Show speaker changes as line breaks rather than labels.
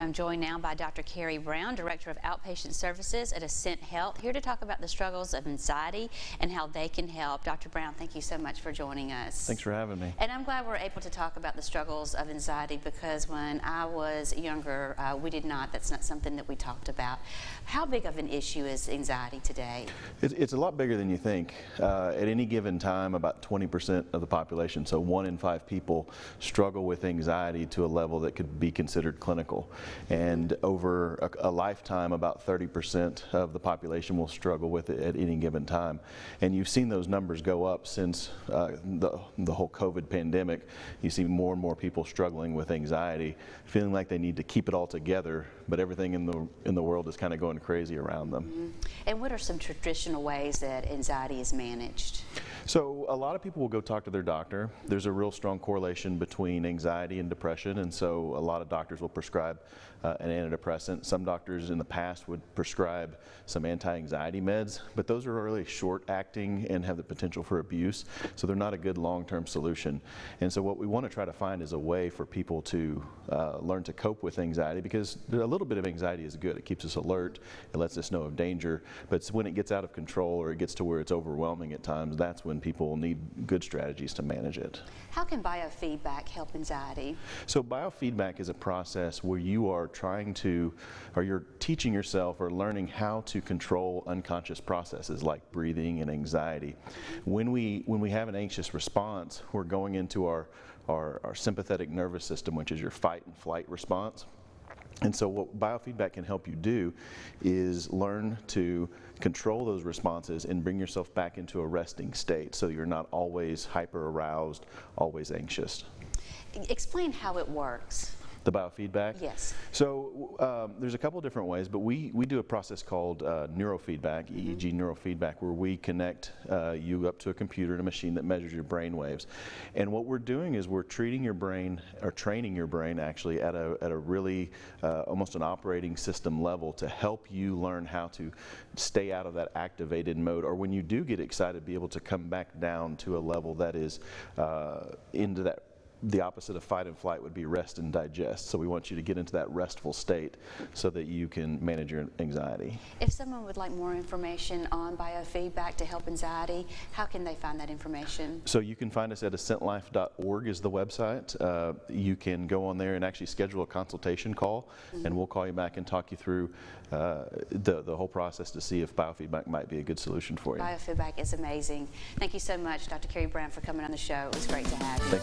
I'm joined now by Dr. Carrie Brown, Director of Outpatient Services at Ascent Health, here to talk about the struggles of anxiety and how they can help. Dr. Brown, thank you so much for joining us.
Thanks for having me.
And I'm glad we're able to talk about the struggles of anxiety, because when I was younger, that's not something that we talked about. How big of an issue is anxiety today?
It's a lot bigger than you think. At any given time, about 20% of the population, so 1 in 5 people, struggle with anxiety to a level that could be considered clinical. And over a lifetime, about 30% of the population will struggle with it at any given time. And you've seen those numbers go up since the whole COVID pandemic. You see more and more people struggling with anxiety, feeling like they need to keep it all together, but everything in the world is kind of going crazy around them.
Mm-hmm. And what are some traditional ways that anxiety is managed?
So a lot of people will go talk to their doctor. There's a real strong correlation between anxiety and depression, and so a lot of doctors will prescribe an antidepressant. Some doctors in the past would prescribe some anti-anxiety meds, but those are really short-acting and have the potential for abuse, so they're not a good long-term solution. And so what we want to try to find is a way for people to learn to cope with anxiety, because a little bit of anxiety is good. It keeps us alert, it lets us know of danger, but it's when it gets out of control or it gets to where it's overwhelming at times, that's when people need good strategies to manage it.
How can biofeedback help anxiety?
So biofeedback is a process where you are trying to, or you're teaching yourself or learning how to control unconscious processes like breathing and anxiety. When we have an anxious response, we're going into our sympathetic nervous system, which is your fight and flight response. And so what biofeedback can help you do is learn to control those responses and bring yourself back into a resting state, so you're not always hyper aroused, always anxious.
Explain how it works.
The biofeedback?
Yes.
So there's a couple different ways, but we do a process called neurofeedback, EEG neurofeedback, where we connect you up to a computer and a machine that measures your brain waves. And what we're doing is we're treating your brain, or training your brain actually, at a really almost an operating system level to help you learn how to stay out of that activated mode, or when you do get excited, be able to come back down to a level that is into that. The opposite of fight and flight would be rest and digest. So we want you to get into that restful state so that you can manage your anxiety.
If someone would like more information on biofeedback to help anxiety, how can they find that information?
So you can find us at ascentlife.org is the website. You can go on there and actually schedule a consultation call, and we'll call you back and talk you through the whole process to see if biofeedback might be a good solution for you.
Biofeedback is amazing. Thank you so much, Dr. Carrie Brown, for coming on the show. It was great to have you.